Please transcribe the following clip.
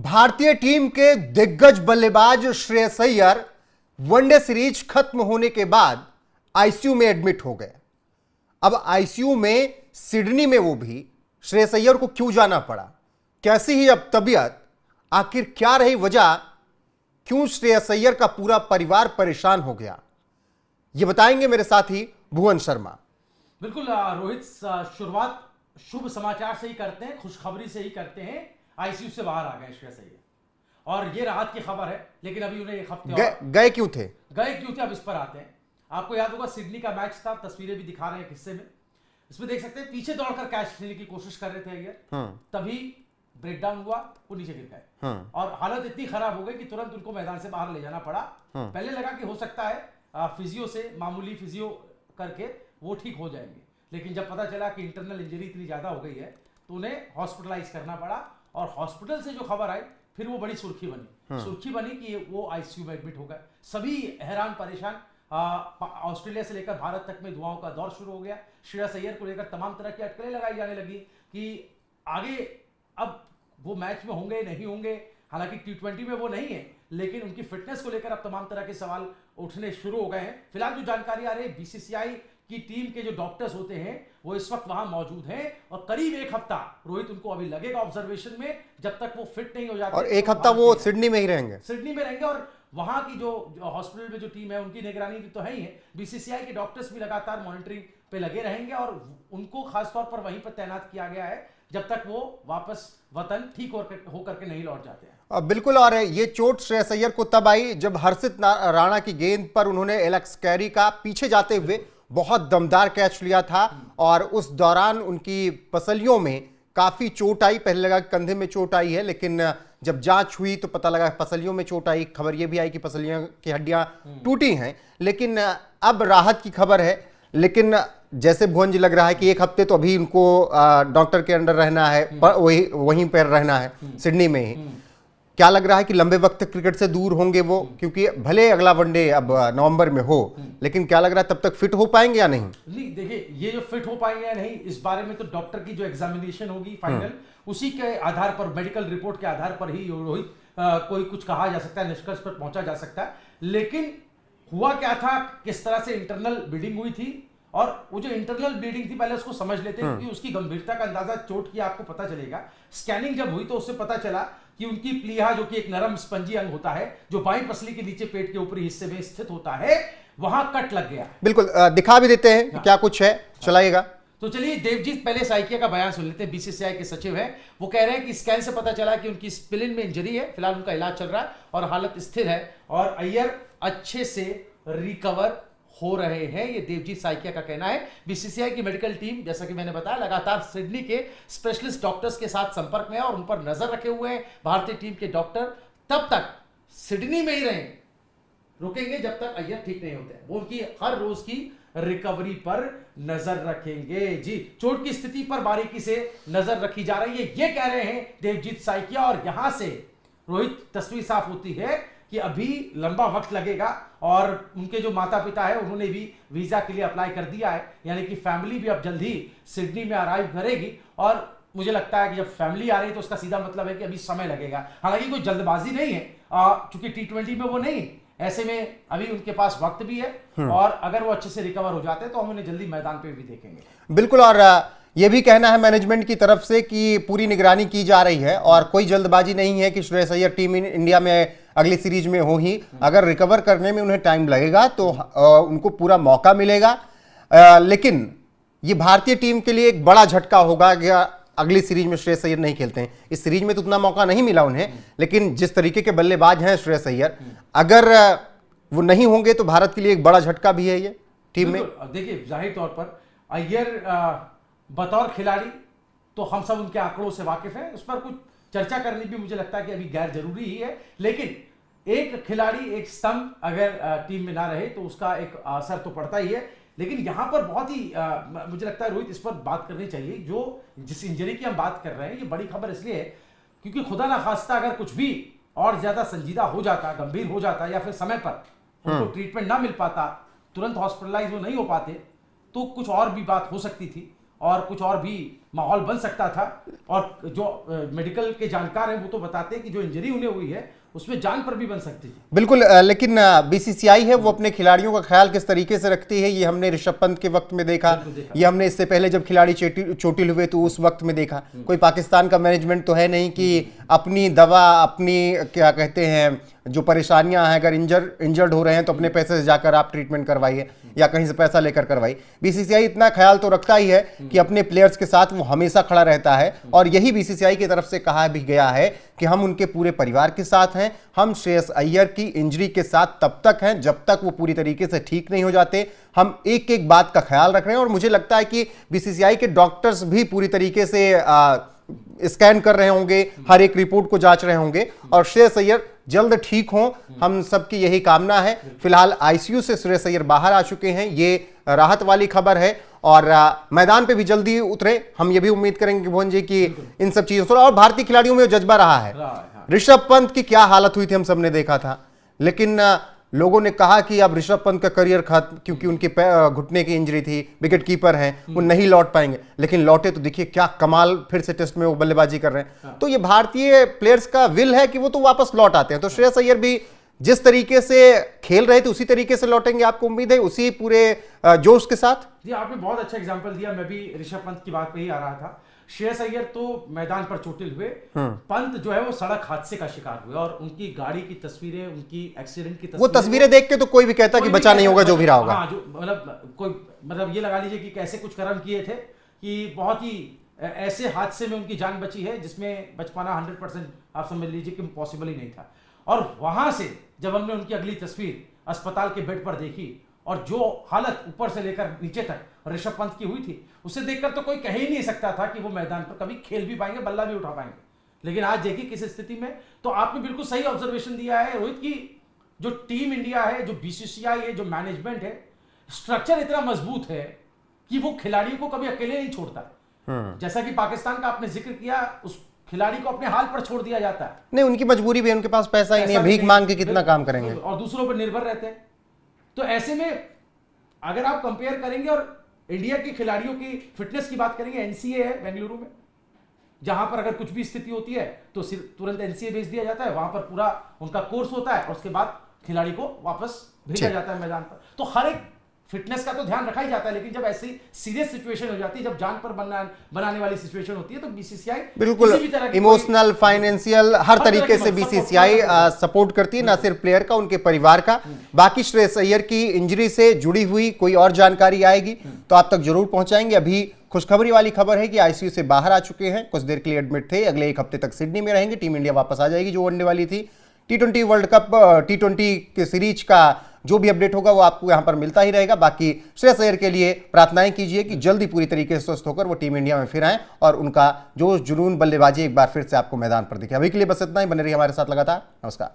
भारतीय टीम के दिग्गज बल्लेबाज श्रेयस अय्यर वनडे सीरीज खत्म होने के बाद आईसीयू में एडमिट हो गए। अब आईसीयू में सिडनी में वो भी श्रेयस अय्यर को क्यों जाना पड़ा, कैसी ही अब तबीयत, आखिर क्या रही वजह, क्यों श्रेयस अय्यर का पूरा परिवार परेशान हो गया, ये बताएंगे मेरे साथी भुवन शर्मा। बिल्कुल रोहित, शुरुआत शुभ समाचार से ही करते हैं, खुशखबरी से ही करते हैं। आईसीयू से बाहर आ गए श्रेयस अय्यर और ये राहत की खबर है। लेकिन अभी उन्हें एक हफ्ते गए क्यों थे अब इस पर आते हैं। आपको याद होगा सिडनी का मैच था, तस्वीरें भी दिखा रहे हैं हिस्से में। इसमें देख सकते हैं पीछे दौड़कर कैच लेने की कोशिश कर रहे थे अय्यर, तभी ब्रेकडाउन हुआ, वो नीचे गिर गए और हालत इतनी खराब हो गई कि तुरंत उनको मैदान से बाहर ले जाना पड़ा। पहले लगा कि हो सकता है फिजियो से मामूली फिजियो करके वो ठीक हो जाएंगे, लेकिन जब पता चला कि इंटरनल इंजरी इतनी ज्यादा हो गई है तो उन्हें हॉस्पिटलाइज करना पड़ा। और हॉस्पिटल से जो खबर आई फिर वो बड़ी सुर्खी बनी कि वो आईसीयू में एडमिट हो गए। सभी हैरान परेशान। ऑस्ट्रेलिया से लेकर भारत तक में दुआओं का दौर शुरू हो गया। श्रेयस अय्यर को लेकर तमाम तरह की अटकलें लगाई जाने लगी कि आगे अब वो मैच में होंगे नहीं होंगे। हालांकि टी20 में वो नहीं है, लेकिन उनकी फिटनेस को लेकर अब तमाम तरह के सवाल उठने शुरू हो गए हैं। फिलहाल जो जानकारी आ रही है, बीसीसीआई की टीम के जो डॉक्टर्स होते हैं वो इस वक्त वहां मौजूद हैं और करीब एक हफ्ता रोहित उनको अभी लगेगा ऑब्जर्वेशन में, जब तक वो फिट नहीं हो जाते। और एक हफ्ता वो सिडनी में ही रहेंगे और वहां की जो हॉस्पिटल में जो टीम है उनकी निगरानी भी तो है ही है। बीसीसीआई के डॉक्टर्स भी लगातार मॉनिटरिंग पे लगे रहेंगे और उनको खासतौर पर वहीं पर तैनात किया गया है जब तक वो वापस वतन ठीक होकर के नहीं लौट जाते हैं। बिल्कुल। और ये चोट श्रेयस अय्यर को तब आई जब हर्षित राणा की गेंद पर उन्होंने एलेक्स कैरी का पीछे जाते हुए बहुत दमदार कैच लिया था और उस दौरान उनकी पसलियों में काफी चोट आई। पहले लगा कंधे में चोट आई है, लेकिन जब जांच हुई तो पता लगा पसलियों में चोट आई। खबर यह भी आई कि पसलियों की हड्डियां टूटी हैं, लेकिन अब राहत की खबर है। लेकिन जैसे भुवन जी लग रहा है कि एक हफ्ते तो अभी उनको डॉक्टर के अंडर रहना है, वहीं पर रहना है सिडनी में ही। क्या लग रहा है कि लंबे वक्त तक क्रिकेट से दूर होंगे वो, क्योंकि भले अगला वनडे अब नवंबर में हो, लेकिन क्या लग रहा है तब तक फिट हो पाएंगे या नहीं? देखिए, ये जो फिट हो पाएंगे या नहीं इस बारे में तो डॉक्टर की जो एग्जामिनेशन होगी फाइनल, उसी के आधार पर, मेडिकल रिपोर्ट के आधार पर ही रोहित कोई कुछ कहा जा सकता है, निष्कर्ष पर पहुंचा जा सकता है। लेकिन हुआ क्या था, किस तरह से इंटरनल ब्लीडिंग हुई थी, और वो जो इंटरनल ब्लीडिंग थी पहले उसको समझ लेते हैं क्योंकि उसकी गंभीरता का अंदाजा चोट की आपको पता चलेगा। स्कैनिंग जब हुई तो उससे पता चला कि उनकी प्लीहा, जो कि एक नरम स्पंजी अंग होता है जो बाईं पसली के नीचे पेट के ऊपरी हिस्से में स्थित होता है, वहां कट लग गया। बिल्कुल, दिखा भी देते हैं क्या कुछ है, चलाइएगा। तो चलिए देवजीत पहले साइकिया का बयान सुन लेते हैं। बीसीसीआई के सचिव हैं, वो कह रहे हैं कि स्कैन से पता चला कि उनकी स्प्लिन में इंजरी है, फिलहाल उनका इलाज चल रहा है और हालत स्थिर है और अय्यर अच्छे से रिकवर हो रहे हैं, ये देवजीत साइकिया का कहना है। बीसीसीआई की मेडिकल टीम, जैसा कि मैंने बताया, लगातार सिडनी के स्पेशलिस्ट डॉक्टर्स के साथ संपर्क में है और उन पर नजर रखे हुए हैं। भारतीय टीम के डॉक्टर तब तक सिडनी में ही रहेंगे, रुकेंगे जब तक अय्यर ठीक नहीं होते हैं। वो उनकी हर रोज की रिकवरी पर नजर रखेंगे। जी, चोट की स्थिति पर बारीकी से नजर रखी जा रही है, ये कह रहे हैं देवजीत साइकिया। और यहां से रोहित तस्वीर साफ होती है कि अभी लंबा वक्त लगेगा और उनके जो माता पिता है उन्होंने भी वीजा के लिए अप्लाई कर दिया है, यानी कि फैमिली भी अब जल्द ही सिडनी में अराइव करेगी। और मुझे लगता है कि जब फैमिली आ रही है तो उसका सीधा मतलब है कि अभी समय लगेगा। हालांकि कोई जल्दबाजी नहीं है, क्योंकि टी20 में वो नहीं, ऐसे में अभी उनके पास वक्त भी है और अगर वो अच्छे से रिकवर हो जाते हैं तो हम उन्हें जल्दी मैदान पे भी देखेंगे। बिल्कुल। और यह भी कहना है मैनेजमेंट की तरफ से कि पूरी निगरानी की जा रही है और कोई जल्दबाजी नहीं है कि श्रेयस अय्यर टीम इंडिया में अगली सीरीज में हो ही। अगर रिकवर करने में उन्हें टाइम लगेगा तो उनको पूरा मौका मिलेगा। लेकिन ये भारतीय टीम के लिए एक बड़ा झटका होगा कि अगली सीरीज में श्रेयस अय्यर नहीं खेलते हैं। इस सीरीज में तो उतना मौका नहीं मिला उन्हें, लेकिन जिस तरीके के बल्लेबाज हैं श्रेयस अय्यर, अगर वो नहीं होंगे तो भारत के लिए एक बड़ा झटका भी है ये टीम में। देखिए, जाहिर तौर पर अय्यर बतौर खिलाड़ी तो हम सब उनके आंकड़ों से वाकिफ हैं, उस पर कुछ चर्चा करनी भी मुझे लगता है कि अभी गैर जरूरी ही है। लेकिन एक खिलाड़ी, एक स्तंभ अगर टीम में ना रहे तो उसका एक असर तो पड़ता ही है। लेकिन यहां पर बहुत ही मुझे लगता है रोहित, इस पर बात करनी चाहिए। जो जिस इंजरी की हम बात कर रहे हैं, ये बड़ी खबर इसलिए है क्योंकि खुदा ना खास्ता अगर कुछ भी और ज्यादा संजीदा हो जाता, गंभीर हो जाता, या फिर समय पर उनको ट्रीटमेंट ना मिल पाता, तुरंत हॉस्पिटलाइज वो नहीं हो पाते, तो कुछ और भी बात हो सकती थी। और कुछ और भी माहौल बन सकता था। और जो मेडिकल के जानकार हैं वो तो बताते हैं कि जो इंजरी उन्हें हुई है उसमें जान पर भी बन सकती थी। बिल्कुल, लेकिन बीसीसीआई है वो अपने खिलाड़ियों का ख्याल किस तरीके से रखती है ये हमने ऋषभ पंत के वक्त में देखा, ये हमने इससे पहले जब खिलाड़ी चोटिल हुए तो उस वक्त में देखा। कोई पाकिस्तान का मैनेजमेंट तो है नहीं कि अपनी दवा, अपनी क्या कहते हैं जो परेशानियां हैं, अगर इंजर्ड हो रहे हैं तो अपने पैसे से जाकर आप ट्रीटमेंट करवाइए या कहीं से पैसा लेकर करवाइए। बीसीसीआई इतना ख्याल तो रखता ही है कि अपने प्लेयर्स के साथ वो हमेशा खड़ा रहता है, और यही बीसीसीआई की तरफ से कहा भी गया है कि हम उनके पूरे परिवार के साथ हैं। हम श्रेयस अय्यर की इंजरी के साथ तब तक हैं जब तक वो पूरी तरीके से ठीक नहीं हो जाते। हम एक एक बात का ख्याल रख रहे हैं, और मुझे लगता है कि बीसीसीआई के डॉक्टर्स भी पूरी तरीके से स्कैन कर रहे होंगे, हर एक रिपोर्ट को जांच रहे होंगे, और श्रेयस अय्यर जल्द ठीक हों, हम सबकी यही कामना है। फिलहाल आईसीयू से श्रेयस अय्यर बाहर आ चुके हैं, ये राहत वाली खबर है, और मैदान पे भी जल्दी उतरे। हम ये भी उम्मीद करेंगे भुवन जी की इन सब चीजों से, और भारतीय खिलाड़ियों में जज्बा रहा है। ऋषभ पंत की क्या हालत हुई थी हम सबने देखा था, लेकिन लोगों ने कहा कि अब ऋषभ पंत का करियर खत्म, क्योंकि उनके घुटने की इंजरी थी, विकेट कीपर हैं, वो नहीं लौट पाएंगे। लेकिन लौटे तो देखिए क्या कमाल, फिर से टेस्ट में वो बल्लेबाजी कर रहे हैं। तो ये भारतीय प्लेयर्स का विल है कि वो तो वापस लौट आते हैं। तो श्रेयस अय्यर भी जिस तरीके से खेल रहे थे उसी तरीके से लौटेंगे, आपको उम्मीद है उसी पूरे जोश के साथ? जी, आपने बहुत अच्छा एग्जांपल दिया। मैं भी ऋषभ पंत की बात पे ही आ रहा था। श्रेयस अय्यर तो मैदान पर चोटिल हुए, पंत जो है वो सड़क हादसे का शिकार हुए, और उनकी गाड़ी की तस्वीरें, उनकी एक्सीडेंट की वो तस्वीरें देख के तो कोई भी कहता कि बचा नहीं होगा जो भी रहा होगा। हाँ, जो मतलब ये लगा लीजिए कि कैसे कुछ कर्म किए थे कि बहुत ही ऐसे हादसे में उनकी जान बची है जिसमें बच पाना 100% आप समझ लीजिए कि पॉसिबल ही नहीं था। और वहां से जब हमने उनकी अगली तस्वीर अस्पताल के बेड पर देखी, और जो हालत ऊपर से लेकर नीचे तक ऋषभ पंत की हुई थी, उसे देखकर तो कोई कह ही नहीं सकता था कि वो मैदान पर कभी खेल भी पाएंगे, बल्ला भी उठा पाएंगे। लेकिन आज देखिए किस स्थिति में। तो आपने बिल्कुल सही ऑब्जर्वेशन दिया है रोहित की, जो टीम इंडिया है, जो बीसीसीआई है, जो मैनेजमेंट है, स्ट्रक्चर इतना मजबूत है कि वो खिलाड़ियों को कभी अकेले नहीं छोड़ता। जैसा कि पाकिस्तान का आपने जिक्र किया, उस खिलाड़ी को अपने हाल पर छोड़ दिया जाता है। नहीं, उनकी मजबूरी भी है, उनके पास पैसा ही नहीं है, भीख मांग के कितना काम करेंगे, और दूसरों पर निर्भर रहते हैं। तो ऐसे में अगर आप कंपेयर करेंगे, और इंडिया के खिलाड़ियों की फिटनेस की बात करेंगे, एनसीए है बेंगलुरु में, जहां पर अगर कुछ भी स्थिति होती है तो तुरंत एनसीए भेज दिया जाता है, वहां पर पूरा उनका कोर्स होता है, और उसके बाद खिलाड़ी को वापस भेजा जाता है मैदान पर। तो हर एक फिटनेस का तो ध्यान रखा ही जाता है, लेकिन जब ऐसी सीरियस सिचुएशन हो जाती है, जब जान पर बनाने वाली सिचुएशन होती है, तो बीसीसीआई बिल्कुल इमोशनल, फाइनेंशियल, हर तरीके से बीसीसीआई सपोर्ट करती है, ना सिर्फ प्लेयर का, उनके परिवार का। बाकी श्रेयस अय्यर की इंजरी से जुड़ी हुई कोई और जानकारी आएगी तो आप तक जरूर पहुंचाएंगे। अभी खुशखबरी वाली खबर है कि आईसीयू से बाहर आ चुके हैं, कुछ देर के लिए एडमिट थे, अगले एक हफ्ते तक सिडनी में रहेंगे। टीम इंडिया वापस आ जाएगी जो वनडे वाली थी। T20 वर्ल्ड कप, T20 के सीरीज का जो भी अपडेट होगा वो आपको यहां पर मिलता ही रहेगा। बाकी श्रेयस अय्यर के लिए प्रार्थनाएं कीजिए कि जल्दी पूरी तरीके से स्वस्थ होकर वो टीम इंडिया में फिर आएं, और उनका जोश जुनून बल्लेबाजी एक बार फिर से आपको मैदान पर दिखे। अभी के लिए बस इतना ही, बने रहिए हमारे साथ लगातार। नमस्कार।